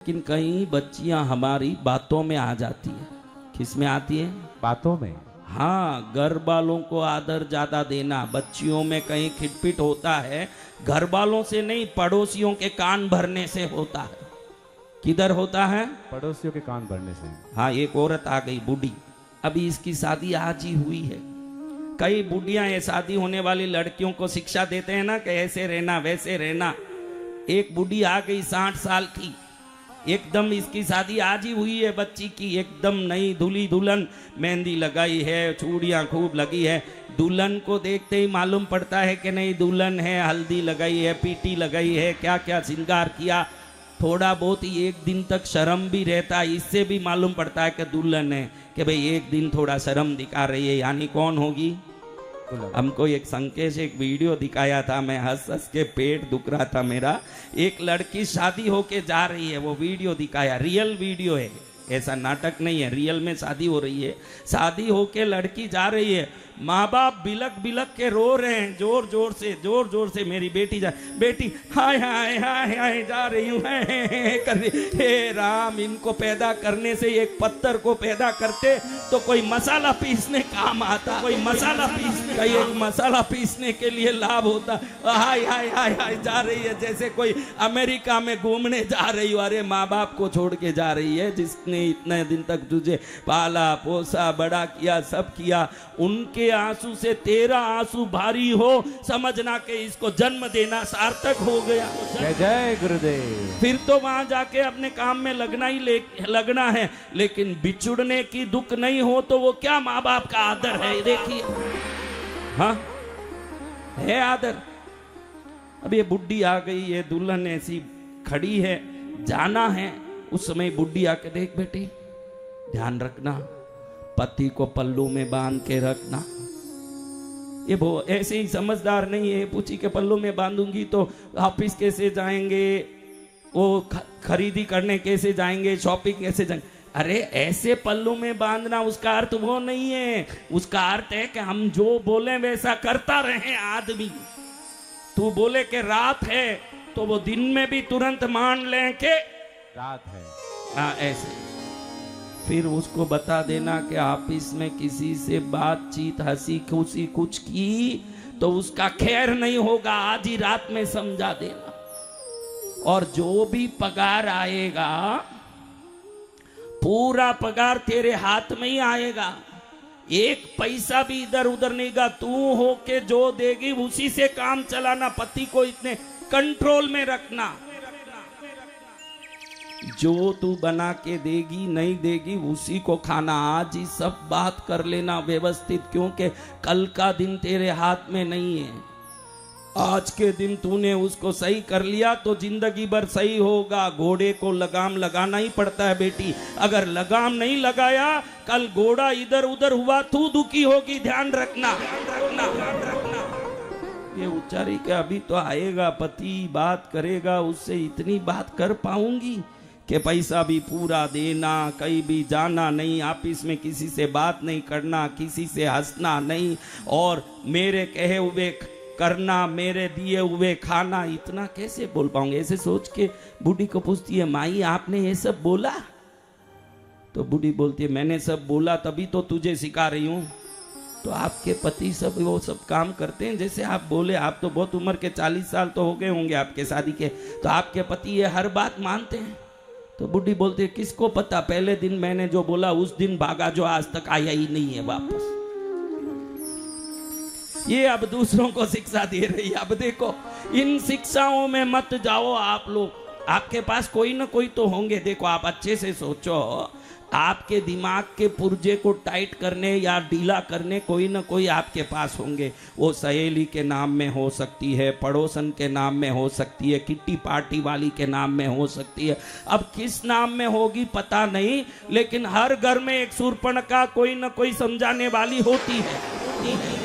लेकिन कई बच्चियां हमारी बातों में आ जाती है। किस में आती है? बातों में। हाँ, घर वालों को आदर ज्यादा देना। बच्चियों में कहीं खिटपिट होता है, घर वालों से नहीं, पड़ोसियों के कान भरने से होता है। किधर होता है? पड़ोसियों के कान भरने से। हाँ, एक औरत आ गई बूढ़ी, अभी इसकी शादी आज ही हुई है। कई बुढ़ियां ये शादी होने वाली लड़कियों को शिक्षा देते हैं ना कि ऐसे रहना वैसे रहना। एक बूढ़ी आ गई 60 साल की, एकदम इसकी शादी आज ही हुई है बच्ची की, एकदम नई दूल्ही दुल्हन, मेहंदी लगाई है, चूड़ियां खूब लगी है। दुल्हन को देखते ही मालूम पड़ता है कि नहीं दुल्हन है, हल्दी लगाई है, पीटी लगाई है, क्या क्या श्रृंगार किया। थोड़ा बहुत ही एक दिन तक शर्म भी रहता है, इससे भी मालूम पड़ता है कि दुल्हन है, कि भाई एक दिन थोड़ा शर्म दिखा रही है, यानी कौन होगी? हमको एक संकेश एक वीडियो दिखाया था, मैं हंस हंस के पेट दुख रहा था मेरा। एक लड़की शादी होके जा रही है, वो वीडियो दिखाया, रियल वीडियो है, ऐसा नाटक नहीं है, रियल में शादी हो रही है। शादी होके लड़की जा रही है, माँ बाप बिलक बिलक के रो रहे हैं जोर जोर से, मेरी बेटी जा, बेटी हाय हाय हाय हाय जा रही हूँ कर रही। हे राम, इनको पैदा करने से एक पत्थर को पैदा करते तो कोई मसाला पीसने काम आता, कोई मसाला पीसने का एक मसाला पीसने के लिए लाभ होता। हाय हाय हाय हाय जा रही है जैसे कोई अमेरिका में घूमने जा रही हो। अरे माँ बाप को छोड़ के जा रही है, जिसने इतने दिन तक तुझे पाला पोसा बड़ा किया सब किया, उनके आंसू से तेरा आंसू भारी हो, समझना कि इसको जन्म देना सार्थक हो गया। जय जय गुरुदेव। फिर तो वहां जाके अपने काम में लगना है, लेकिन बिछुड़ने की दुख नहीं हो तो वो क्या माँ बाप का आदर है? देखिए, हाँ है आदर। अब ये बुढ़ी आ गई है, दुल्हन ऐसी खड़ी है, जाना है। उस समय बुढ़ी आके, देख बेटी ध्यान रखना, पति को पल्लू में बांध के रखना। ये वो ऐसे ही समझदार नहीं है, पूछी के पल्लू में बांधूंगी तो ऑफिस कैसे जाएंगे, वो खरीदी करने कैसे जाएंगे, शॉपिंग कैसे जाएंगे। अरे ऐसे पल्लू में बांधना, उसका अर्थ वो नहीं है। उसका अर्थ है कि हम जो बोले वैसा करता रहे आदमी। तू बोले कि रात है तो वो दिन में भी तुरंत मान लें कि रात है। हाँ, ऐसे फिर उसको बता देना कि ऑफिस में किसी से बातचीत हंसी खुशी कुछ की तो उसका खैर नहीं होगा, आज ही रात में समझा देना। और जो भी पगार आएगा, पूरा पगार तेरे हाथ में ही आएगा, एक पैसा भी इधर उधर नहीं गा। तू हो के जो देगी उसी से काम चलाना, पति को इतने कंट्रोल में रखना। जो तू बना के देगी नहीं देगी उसी को खाना। आज ही सब बात कर लेना व्यवस्थित, क्योंकि कल का दिन तेरे हाथ में नहीं है। आज के दिन तूने उसको सही कर लिया तो जिंदगी भर सही होगा। घोड़े को लगाम लगाना ही पड़ता है बेटी, अगर लगाम नहीं लगाया कल घोड़ा इधर उधर हुआ तू दुखी होगी, ध्यान रखना। ये उच्चारी के अभी तो आएगा पति, बात करेगा, उससे इतनी बात कर पाऊंगी कि पैसा भी पूरा देना, कहीं भी जाना नहीं, ऑफिस में किसी से बात नहीं करना, किसी से हंसना नहीं, और मेरे कहे हुए करना, मेरे दिए हुए खाना। इतना कैसे बोल पाऊंगे? ऐसे सोच के बूढ़ी को पूछती है, माई आपने ये सब बोला? तो बूढ़ी बोलती है, मैंने सब बोला तभी तो तुझे सिखा रही हूँ। तो आपके पति सब वो सब काम करते हैं जैसे आप बोले? आप तो बहुत उम्र के 40 साल तो हो गए होंगे आपके शादी के, तो आपके पति ये हर बात मानते हैं? तो बूढ़ी बोलती है, किसको पता, पहले दिन मैंने जो बोला उस दिन भागा जो आज तक आया ही नहीं है वापस। ये अब दूसरों को शिक्षा दे रही है। अब देखो, इन शिक्षाओं में मत जाओ आप लोग। आपके पास कोई ना कोई तो होंगे। देखो, आप अच्छे से सोचो, आपके दिमाग के पुर्जे को टाइट करने या ढीला करने कोई ना कोई आपके पास होंगे। वो सहेली के नाम में हो सकती है, पड़ोसन के नाम में हो सकती है, किट्टी पार्टी वाली के नाम में हो सकती है। अब किस नाम में होगी पता नहीं, लेकिन हर घर में एक शूर्पणखा कोई ना कोई समझाने वाली होती है।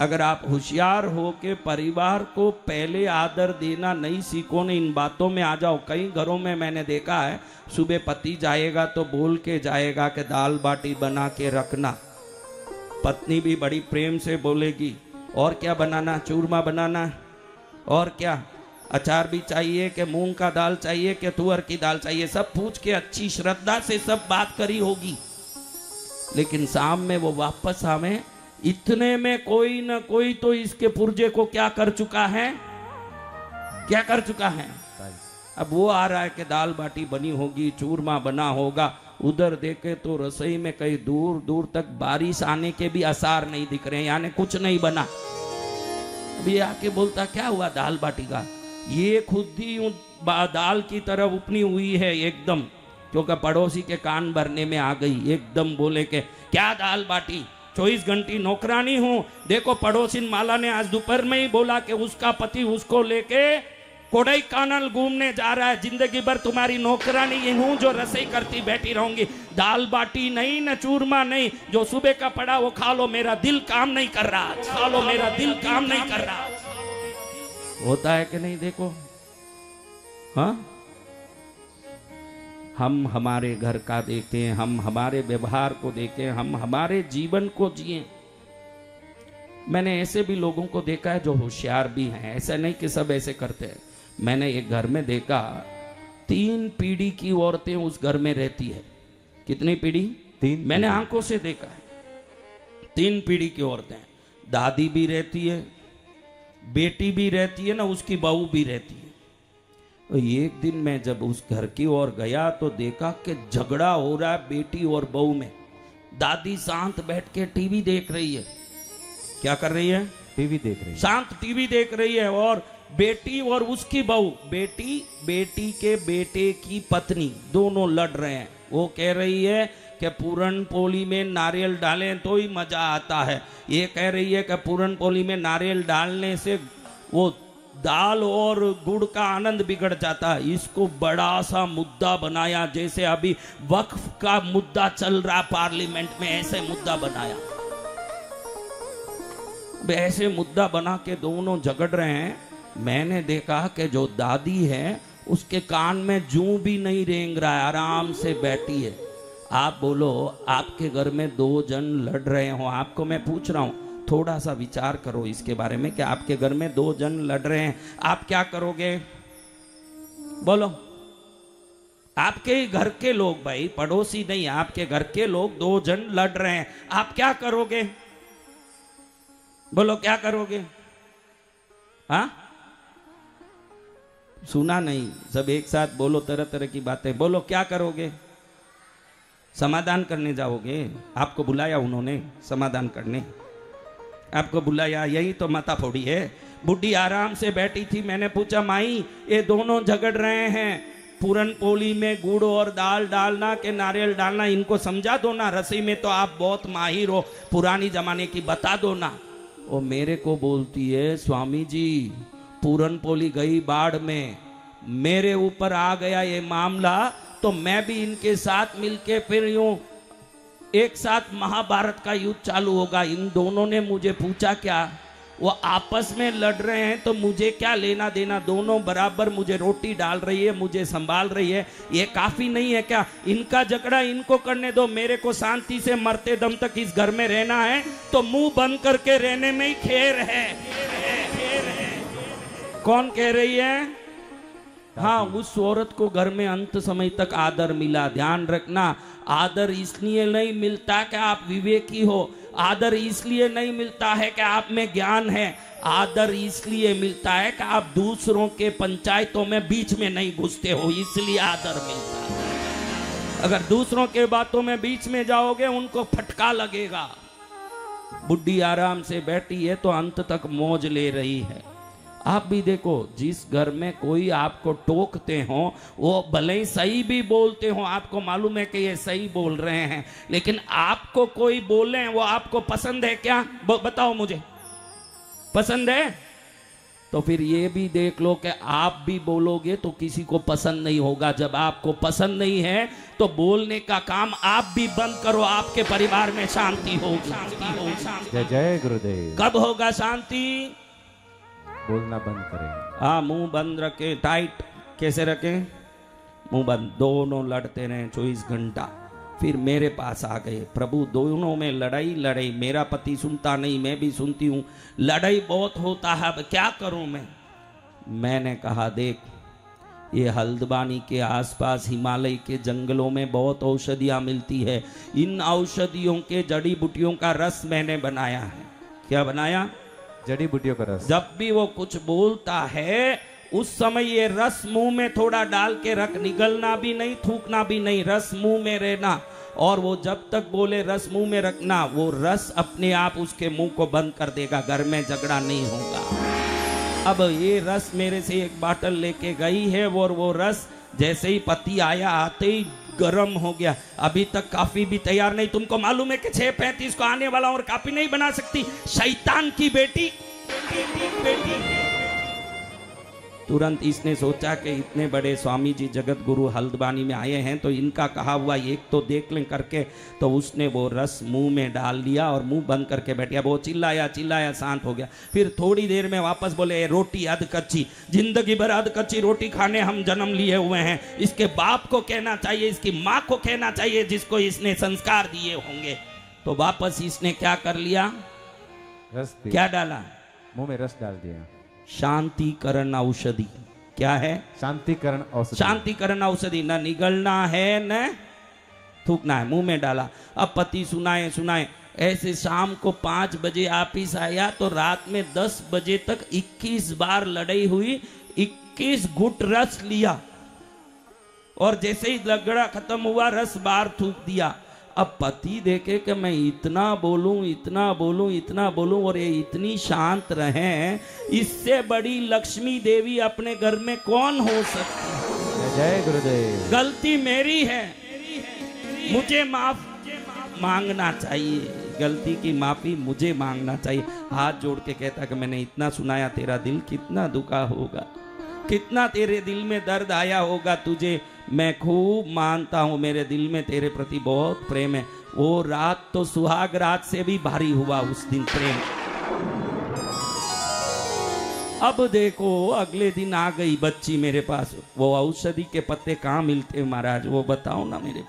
अगर आप होशियार हो के परिवार को पहले आदर देना नहीं सीखो ना, इन बातों में आ जाओ। कई घरों में मैंने देखा है, सुबह पति जाएगा तो बोल के जाएगा कि दाल बाटी बना के रखना। पत्नी भी बड़ी प्रेम से बोलेगी, और क्या बनाना? चूरमा बनाना, और क्या? अचार भी चाहिए कि मूंग का दाल चाहिए कि तुअर की दाल चाहिए, सब पूछ के अच्छी श्रद्धा से सब बात करी होगी। लेकिन शाम में वो वापस आवे, इतने में कोई ना कोई तो इसके पुर्जे को क्या कर चुका है, क्या कर चुका है। अब वो आ रहा है कि दाल बाटी बनी होगी, चूरमा बना होगा, उधर देखे तो रसोई में कहीं दूर दूर तक बारिश आने के भी आसार नहीं दिख रहे हैं, यानी कुछ नहीं बना। अभी आके बोलता क्या हुआ दाल बाटी का, ये खुद ही दाल की तरह उपनी हुई है एकदम, क्योंकि पड़ोसी के कान भरने में आ गई। एकदम बोले के क्या दाल बाटी, 24 घंटे नौकरानी हूं। देखो पड़ोसी माला ने आज दोपहर में ही बोला कि उसका पति उसको लेके कोडाईकनाल घूमने जा रहा है, जिंदगी भर तुम्हारी नौकरानी हूं जो रसोई करती बैठी रहूंगी। दाल बाटी नहीं न चूरमा नहीं, जो सुबह का पड़ा वो खा लो, मेरा दिल काम नहीं कर रहा, खा लो मेरा दिल काम नहीं कर रहा। होता है कि नहीं देखो। हाँ, हम हमारे घर का देखें, हम हमारे व्यवहार को देखें, हम हमारे जीवन को जिए। मैंने ऐसे भी लोगों को देखा है जो होशियार भी हैं, ऐसा नहीं कि सब ऐसे करते हैं। मैंने एक घर में देखा 3 पीढ़ी की औरतें उस घर में रहती है। कितनी पीढ़ी? 3। मैंने आंखों से देखा है 3 पीढ़ी की औरतें, दादी भी रहती है, बेटी भी रहती है ना, उसकी बहू भी रहती है। तो एक दिन मैं जब उस घर की ओर गया तो देखा कि झगड़ा हो रहा है बेटी और बहू में। दादी शांत बैठ के टीवी देख रही है। क्या कर रही है? टीवी देख रही है, शांत टीवी देख रही है। और बेटी और उसकी बहू, बेटी के बेटे की पत्नी, दोनों लड़ रहे हैं। वो कह रही है कि पूरन पोली में नारियल डालें तो ही मजा आता है, ये कह रही है कि पूरन पोली में नारियल डालने से वो दाल और गुड़ का आनंद बिगड़ जाता है। इसको बड़ा सा मुद्दा बनाया, जैसे अभी वक्फ का मुद्दा चल रहा पार्लियामेंट में, ऐसे मुद्दा बनाया। ऐसे मुद्दा बना के दोनों झगड़ रहे हैं। मैंने देखा कि जो दादी है उसके कान में जूं भी नहीं रेंग रहा है, आराम से बैठी है। आप बोलो, आपके घर में 2 जन लड़ रहे हो, आपको मैं पूछ रहा हूं, थोड़ा सा विचार करो इसके बारे में कि आपके घर में 2 जन लड़ रहे हैं, आप क्या करोगे? बोलो। आपके घर के लोग, भाई पड़ोसी नहीं, आपके घर के लोग 2 जन लड़ रहे हैं, आप क्या करोगे? बोलो क्या करोगे? हाँ, सुना नहीं, सब एक साथ बोलो, तरह तरह की बातें बोलो। क्या करोगे? समाधान करने जाओगे? आपको बुलाया उन्होंने समाधान करने, आपको बुलाया, यही तो माता फोड़ी है। बुढ़ी आराम से बैठी थी, मैंने पूछा माई ये दोनों झगड़ रहे हैं, पूरन पोली में गुड़ और दाल डालना के नारियल डालना, इनको समझा दो ना, रसोई में तो आप बहुत माहिर हो, पुरानी जमाने की, बता दो ना। वो मेरे को बोलती है स्वामी जी पूरन पोली गई बाढ़ में, मेरे ऊपर आ गया ये मामला, तो मैं भी इनके साथ मिलके फिर यूं एक साथ महाभारत का युद्ध चालू होगा। इन दोनों ने मुझे पूछा क्या, वो आपस में लड़ रहे हैं तो मुझे क्या लेना देना, दोनों बराबर मुझे रोटी डाल रही है, मुझे संभाल रही है, ये काफी नहीं है क्या? इनका झगड़ा इनको करने दो, मेरे को शांति से मरते दम तक इस घर में रहना है, तो मुंह बंद करके रहने में ही खेर है। कौन कह रही है? हाँ, उस औरत को घर में अंत समय तक आदर मिला। ध्यान रखना, आदर इसलिए नहीं मिलता कि आप विवेकी हो, आदर इसलिए नहीं मिलता है कि आप में ज्ञान है, आदर इसलिए मिलता है कि आप दूसरों के पंचायतों में बीच में नहीं घुसते हो, इसलिए आदर मिलता है। अगर दूसरों के बातों में बीच में जाओगे उनको फटका लगेगा। बुढ़ी आराम से बैठी है तो अंत तक मौज ले रही है। आप भी देखो, जिस घर में कोई आपको टोकते हो वो भले ही सही भी बोलते हो, आपको मालूम है कि ये सही बोल रहे हैं, लेकिन आपको कोई बोले वो आपको पसंद है क्या? बताओ मुझे, पसंद है? तो फिर ये भी देख लो कि आप भी बोलोगे तो किसी को पसंद नहीं होगा। जब आपको पसंद नहीं है तो बोलने का काम आप भी बंद करो, आपके परिवार में शांति होगी। जय जय गुरुदेव। कब होगा शांति? बोलना बंद करें। हाँ, मुंह बंद रखे, टाइट। कैसे रखें? मुंह बंद। दोनों लड़ते रहे 24 घंटा। फिर मेरे पास आ गए, प्रभु दोनों में लड़ाई लड़ाई, मेरा पति सुनता नहीं, मैं भी सुनती हूँ, लड़ाई बहुत होता है, अब क्या करूँ मैं? मैंने कहा देख, ये हल्द्वानी के आसपास हिमालय के जंगलों में बहुत औषधियाँ मिलती है। इन औषधियों के जड़ी बूटियों का रस मैंने बनाया है। क्या बनाया? जड़ी बूटियों का रस। जब भी वो कुछ बोलता है उस समय ये रस मुंह में थोड़ा डाल के रख, निगलना भी नहीं, थूकना भी नहीं, रस मुंह में रहना। और वो जब तक बोले रस मुंह में रखना, वो रस अपने आप उसके मुंह को बंद कर देगा, घर में झगड़ा नहीं होगा। अब ये रस मेरे से एक बाटल लेके गई है और वो रस जैसे ही पति आया आते ही गर्म हो गया। अभी तक काफी भी तैयार नहीं। तुमको मालूम है कि 6:35 को आने वाला और काफी नहीं बना सकती, शैतान की बेटी। तुरंत इसने सोचा कि इतने बड़े स्वामी जी जगत गुरु हल्द्वानी में आए हैं तो इनका कहा हुआ एक तो देख लें करके, तो उसने वो रस मुंह में डाल लिया और मुंह बंद करके बैठ गया। वो चिल्लाया चिल्लाया शांत हो गया। फिर थोड़ी देर में वापस बोले, रोटी अध कच्ची, जिंदगी भर अध कच्ची रोटी खाने हम जन्म लिए हुए हैं। इसके बाप को कहना चाहिए, इसकी माँ को कहना चाहिए जिसको इसने संस्कार दिए होंगे। तो वापस इसने क्या कर लिया? रस क्या डाला? मुंह में रस डाल दिया। शांतिकरण औषधि। क्या है? शांतिकरण औषधि। शांतिकरण औषधि। न निगलना है न थूकना है, मुंह में डाला। अब पति सुनाए सुनाए, ऐसे शाम को 5 बजे ऑफिस आया तो रात में 10 बजे तक 21 बार लड़ाई हुई, 21 घुट रस लिया और जैसे ही लगड़ा खत्म हुआ रस बाहर थूक दिया। अब पति देखे कि मैं इतना बोलूं इतना बोलूं इतना बोलूं और ये इतनी शांत रहे, इससे बड़ी लक्ष्मी देवी अपने घर में कौन हो सकती है? जय गुरुदेव। गलती मेरी है, मुझे माफ मांगना चाहिए, गलती की माफी मुझे मांगना चाहिए। हाथ जोड़ के कहता कि मैंने इतना सुनाया, तेरा दिल कितना दुखा होगा, कितना तेरे दिल में दर्द आया होगा। तुझे मैं खूब मानता हूं, मेरे दिल में तेरे प्रति बहुत प्रेम है। वो रात तो सुहाग रात से भी भारी हुआ उस दिन प्रेम। अब देखो अगले दिन आ गई बच्ची मेरे पास। वो औषधि के पत्ते कहाँ मिलते महाराज, वो बताओ ना मेरे।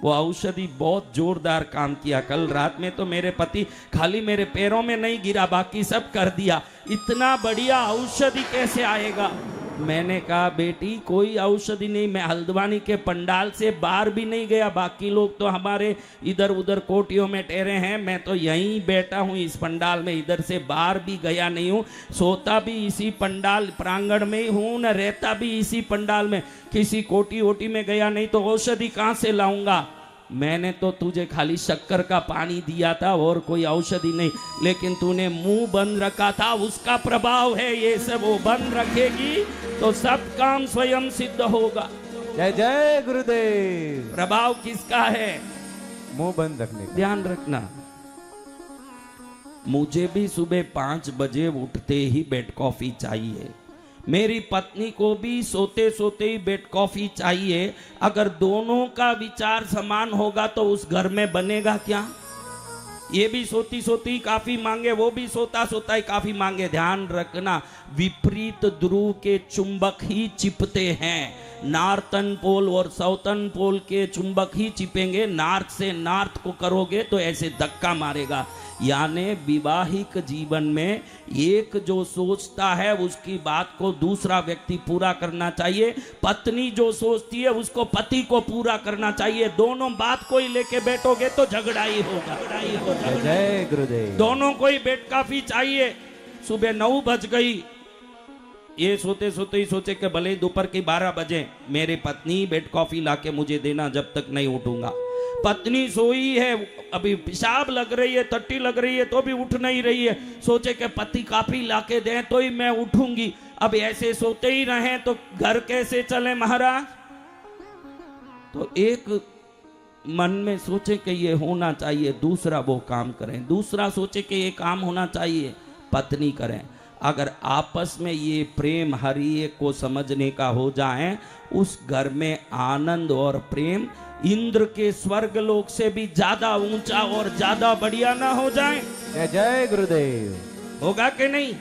वो औषधि बहुत जोरदार काम किया। कल रात में तो मेरे पति खाली मेरे पैरों में नहीं गिरा, बाकी सब कर दिया। इतना बढ़िया औषधि कैसे आएगा? मैंने कहा बेटी कोई औषधि नहीं, मैं हल्द्वानी के पंडाल से बाहर भी नहीं गया। बाकी लोग तो हमारे इधर उधर कोटियों में ठहरे हैं, मैं तो यहीं बैठा हूँ इस पंडाल में, इधर से बाहर भी गया नहीं हूँ। सोता भी इसी पंडाल प्रांगण में ही हूँ, न रहता भी इसी पंडाल में, किसी कोटी वोटी में गया नहीं। तो औषधि कहाँ से लाऊंगा? मैंने तो तुझे खाली शक्कर का पानी दिया था और कोई औषधि नहीं, लेकिन तूने मुंह बंद रखा था, उसका प्रभाव है ये सब। वो बंद रखेगी तो सब काम स्वयं सिद्ध होगा। जय जय गुरुदेव। प्रभाव किसका है? मुंह बंद रखने का। ध्यान रखना। मुझे भी सुबह 5 बजे उठते ही बेड कॉफी चाहिए, मेरी पत्नी को भी सोते सोते ही बेड कॉफी चाहिए। अगर दोनों का विचार समान होगा तो उस घर में बनेगा क्या? ये भी सोती सोती ही काफी मांगे, वो भी सोता सोता ही काफी मांगे। ध्यान रखना, विपरीत ध्रुव के चुंबक ही चिपते हैं। नॉर्थन पोल और साउथर्न पोल के चुंबक ही चिपेंगे। नॉर्थ से नॉर्थ को करोगे तो ऐसे धक्का मारेगा। यानी विवाहिक जीवन में एक जो सोचता है उसकी बात को दूसरा व्यक्ति पूरा करना चाहिए। पत्नी जो सोचती है उसको पति को पूरा करना चाहिए। दोनों बात को ही लेके बैठोगे तो झगड़ा ही होगा। जय गुरुदेव। दोनों को ही बेड कॉफी चाहिए। सुबह 9 बज गई, ये सोते सोते ही सोचे कि भले दोपहर के 12 बजे मेरी पत्नी बेड कॉफी लाके मुझे देना, जब तक नहीं उठूंगा। पत्नी सोई है, अभी पेशाब लग रही है, टट्टी लग रही है, तो भी उठ नहीं रही है। सोचे कि पति कॉफी लाके दें तो ही मैं उठूंगी। अब ऐसे सोते ही रहें तो घर कैसे चले महाराज? तो एक मन में सोचे कि ये होना चाहिए, दूसरा वो काम करें। दूसरा सोचे कि ये काम होना चाहिए, पत्नी करें। अगर आपस में ये प्रेम हर एक को समझने का हो जाए, उस घर में आनंद और प्रेम इंद्र के स्वर्ग लोक से भी ज्यादा ऊंचा और ज्यादा बढ़िया ना हो जाए? जय जय गुरुदेव। होगा कि नहीं?